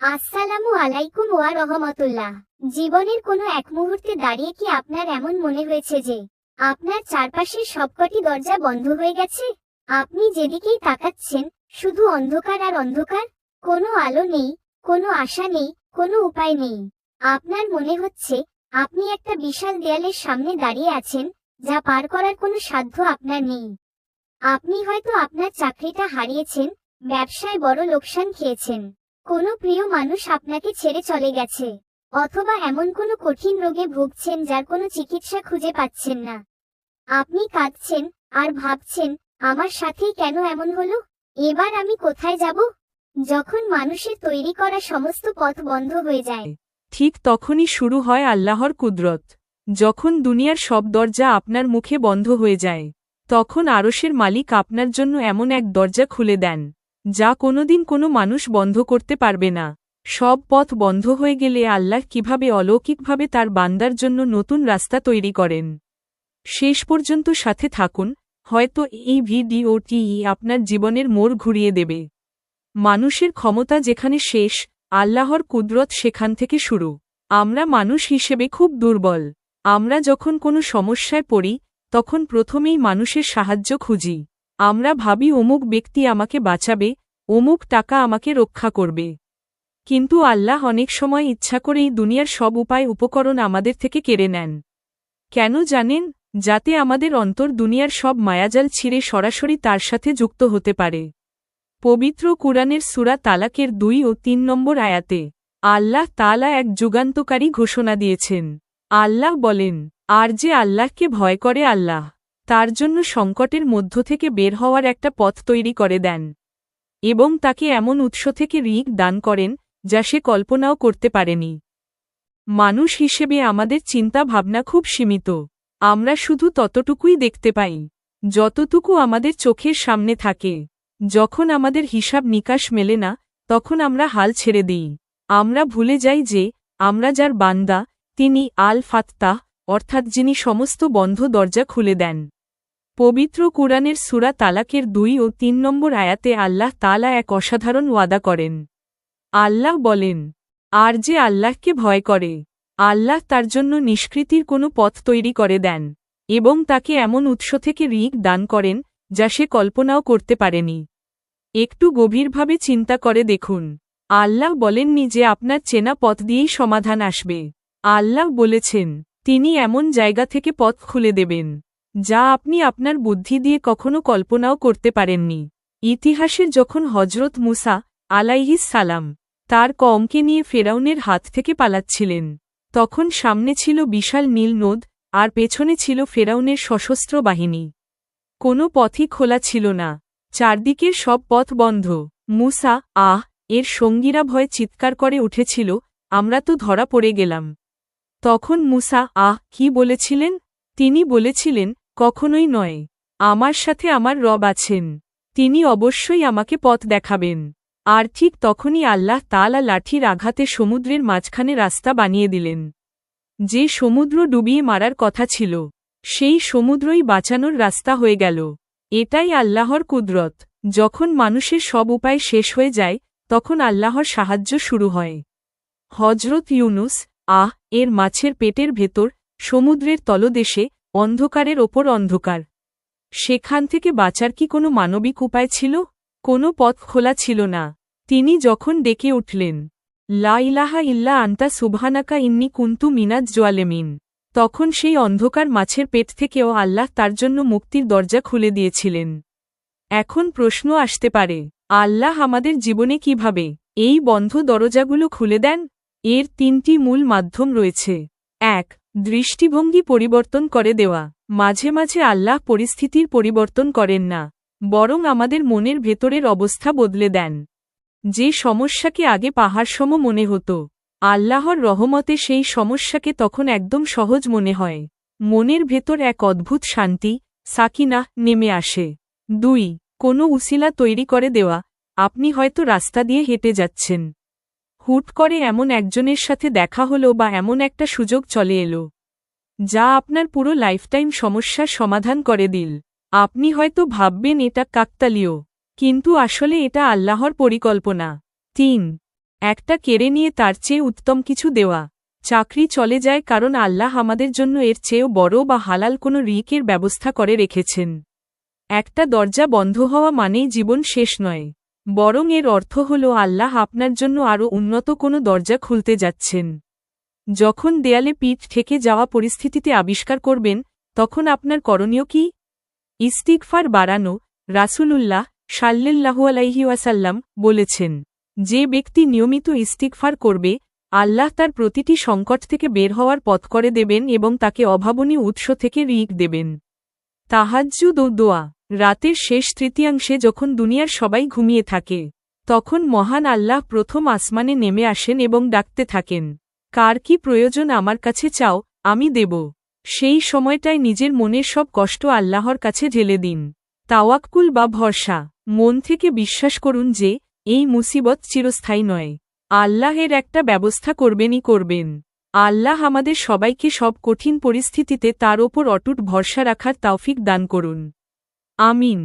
আসসালামু আলাইকুম ওয়া রহমতুল্লাহ। জীবনের কোনো এক মুহূর্তে দাঁড়িয়ে কি আপনার এমন মনে হয়েছে যে আপনার চারপাশের সবকটি দরজা বন্ধ হয়ে গেছে? আপনি যেদিকেই তাকাচ্ছেন শুধু অন্ধকার আর অন্ধকার, কোনো আলো নেই, কোনো আশা নেই, কোনো উপায় নেই। আপনার মনে হচ্ছে আপনি একটা বিশাল দেয়ালের সামনে দাঁড়িয়ে আছেন, যা পার করার কোনো সাধ্য আপনার নেই। আপনি হয়তো আপনার চাকরিটা হারিয়েছেন, ব্যবসায় বড় লোকসান খেয়েছেন, কোনো প্রিয় মানুষ আপনাকে ছেড়ে চলে গেছে, অথবা এমন কোনো কঠিন রোগে ভুগছেন যার কোনো চিকিৎসা খুঁজে পাচ্ছেন না। আপনি কাঁদছেন আর ভাবছেন, আমার সাথেই কেন এমন হলো? এবার আমি কোথায় যাব? যখন মানুষের তৈরি করা সমস্ত পথ বন্ধ হয়ে যায়, ঠিক তখনই শুরু হয় আল্লাহর কুদরত। যখন দুনিয়ার সব দরজা আপনার মুখে বন্ধ হয়ে যায়, তখন আরশের মালিক আপনার জন্য এমন এক দরজা খুলে দেন, যা কোনোদিন কোনো মানুষ বন্ধ করতে পারবে না। সব পথ বন্ধ হয়ে গেলে আল্লাহ কিভাবে অলৌকিকভাবে তার বান্দার জন্য নতুন রাস্তা তৈরি করেন। শেষ পর্যন্ত সাথে থাকুন, হয়তো এই ভিডিওটি আপনার জীবনের মোড় ঘুরিয়ে দেবে। মানুষের ক্ষমতা যেখানে শেষ, আল্লাহর কুদরত সেখান থেকে শুরু। আমরা মানুষ হিসেবে খুব দুর্বল। আমরা যখন কোনো সমস্যায় পড়ি, তখন প্রথমেই মানুষের সাহায্য খুঁজি। আমরা ভাবি অমুক ব্যক্তি আমাকে বাঁচাবে, অমুক টাকা আমাকে রক্ষা করবে। কিন্তু আল্লাহ অনেক সময় ইচ্ছা করেই দুনিয়ার সব উপায় উপকরণ আমাদের থেকে কেড়ে নেন। কেন জানেন? যাতে আমাদের অন্তর দুনিয়ার সব মায়াজাল ছিঁড়ে সরাসরি তার সাথে যুক্ত হতে পারে। পবিত্র কুরআনের সূরা তালাকের 2 ও 3 নম্বর আয়াতে আল্লাহ তাআলা এক যুগান্তকারী ঘোষণা দিয়েছেন। আল্লাহ বলেন, আর যে আল্লাহকে ভয় করে আল্লাহ তার জন্য সংকটের মধ্য থেকে বের হওয়ার একটা পথ তৈরি করে দেন, এবং তাকে এমন উৎস থেকে রিজিক দান করেন যা সে কল্পনাও করতে পারেনি। মানুষ হিসেবে আমাদের চিন্তা ভাবনা খুব সীমিত। আমরা শুধু ততটুকুই দেখতে পাই যতটুকু আমাদের চোখের সামনে থাকে। যখন আমাদের হিসাব নিকাশ মেলে না, তখন আমরা হাল ছেড়ে দিই। আমরা ভুলে যাই যে আমরা যার বান্দা, তিনি আল ফাত্তাহ, অর্থাৎ যিনি সমস্ত বন্ধ দরজা খুলে দেন। পবিত্র কুরআনের সূরা তালাকের 2 ও 3 নম্বর আয়াতে আল্লাহ তাআলা এক অসাধারণ ওয়াদা করেন। আল্লাহ বলেন, আর যে আল্লাহকে ভয় করে আল্লাহ তার জন্য নিষ্কৃতির কোনো পথ তৈরি করে দেন, এবং তাকে এমন উৎস থেকে রিজিক দান করেন যা সে কল্পনাও করতে পারেনি। একটু গভীরভাবে চিন্তা করে দেখুন, আল্লাহ বলেননি যে আপনার চেনা পথ দিয়েই সমাধান আসবে। আল্লাহ বলেছেন, তিনি এমন জায়গা থেকে পথ খুলে দেবেন যা আপনি আপনার বুদ্ধি দিয়ে কখনো কল্পনাও করতে পারেননি। ইতিহাসের যখন হজরত মুসা আলাইহিস সালাম তার কওমকে নিয়ে ফেরাউনের হাত থেকে পালাচ্ছিলেন, তখন সামনে ছিল বিশাল নীল নদ, আর পেছনে ছিল ফেরাউনের সশস্ত্র বাহিনী। কোনো পথই খোলা ছিল না, চারদিকের সব পথ বন্ধ। মুসা এর সঙ্গীরা ভয়ে চিৎকার করে উঠেছিল, আমরা তো ধরা পড়ে গেলাম। তখন মুসা কি বলেছিলেন? তিনি বলেছিলেন, কখনোই নয়, আমার সাথে আমার রব আছেন, তিনি অবশ্যই আমাকে পথ দেখাবেন। আর ঠিক তখনই আল্লাহ তাআলা লাঠির আঘাতে সমুদ্রের মাঝখানে রাস্তা বানিয়ে দিলেন। যে সমুদ্র ডুবিয়ে মারার কথা ছিল, সেই সমুদ্রই বাঁচানোর রাস্তা হয়ে গেল। এটাই আল্লাহর কুদরত। যখন মানুষের সব উপায় শেষ হয়ে যায়, তখন আল্লাহর সাহায্য শুরু হয়। হজরত ইউনুস এর মাছের পেটের ভেতর, সমুদ্রের তলদেশে, অন্ধকারের ওপর অন্ধকার। সেখান থেকে বাঁচার কি কোনো মানবিক উপায় ছিল? কোনো পথ খোলা ছিল না। তিনি যখন ডেকে উঠলেন, লা ইলাহা ইল্লা আনতা সুবহানাকা ইন্নী কুনতু মিনাজ জালিমিন, তখন সেই অন্ধকার মাছের পেট থেকেও আল্লাহ তার জন্য মুক্তির দরজা খুলে দিয়েছিলেন। এখন প্রশ্ন আসতে পারে, আল্লাহ আমাদের জীবনে কিভাবে এই বন্ধ দরজাগুলো খুলে দেন? এর 3টি মূল মাধ্যম রয়েছে। 1. দৃষ্টিভঙ্গি পরিবর্তন করে দেওয়া। মাঝে মাঝে আল্লাহ পরিস্থিতির পরিবর্তন করেন না, বরং আমাদের মনের ভেতরের অবস্থা বদলে দেন। যে সমস্যাকে আগে পাহাড়সম মনে হতো, আল্লাহর রহমতে সেই সমস্যাকে তখন একদম সহজ মনে হয়। মনের ভেতর এক অদ্ভুত শান্তি, সাকিনাহ নেমে আসে। 2. কোনো উসিলা তৈরি করে দেওয়া। আপনি হয়তো রাস্তা দিয়ে হেঁটে যাচ্ছেন, হুট করে এমন একজনের সাথে দেখা হলো বা এমন একটা সুযোগ চলে এলো, যা আপনার পুরো লাইফটাইম সমস্যার সমাধান করে দিল। আপনি হয়তো ভাববেন এটা কাকতালীয়, কিন্তু আসলে এটা আল্লাহর পরিকল্পনা। 3. একটা কেড়ে নিয়ে তার চেয়ে উত্তম কিছু দেওয়া। চাকরি চলে যায় কারণ আল্লাহ আমাদের জন্য এর চেয়েও বড় বা হালাল কোনো রিজিকের ব্যবস্থা করে রেখেছেন। একটা দরজা বন্ধ হওয়া মানেই জীবন শেষ নয়, বরং এর অর্থ হল আল্লাহ আপনার জন্য আরও উন্নত কোনো দরজা খুলতে যাচ্ছেন। যখন দেয়ালে পিঠ ঠেকে যাওয়া পরিস্থিতিতে আবিষ্কার করবেন, তখন আপনার করণীয় কি? ইস্তিগফার বাড়ানো। রাসূলুল্লাহ সাল্লাল্লাহু আলাইহি ওয়াসাল্লাম বলেছেন, যে ব্যক্তি নিয়মিত ইস্তিগফার করবে, আল্লাহ তার প্রতিটি সংকট থেকে বের হওয়ার পথ করে দেবেন এবং তাকে অভাবনীয় উৎস থেকে রিজিক দেবেন। তাহাজ্জুদ ও দোয়া। রাতের শেষ তৃতীয়াংশে যখন দুনিয়ার সবাই ঘুমিয়ে থাকে, তখন মহান আল্লাহ প্রথম আসমানে নেমে আসেন এবং ডাকতে থাকেন, কার কি প্রয়োজন আমার কাছে চাও, আমি দেব। সেই সময়টায় নিজের মনের সব কষ্ট আল্লাহর কাছে ঢেলে দিন। তাওয়াক্কুল বা ভরসা। মন থেকে বিশ্বাস করুন যে এই মুসিবত চিরস্থায়ী নয়, আল্লাহের একটা ব্যবস্থা করবেনই করবেন। আল্লাহ আমাদের সবাইকে সব কঠিন পরিস্থিতিতে তার ওপর অটুট ভরসা রাখার তৌফিক দান করুন। আমিন।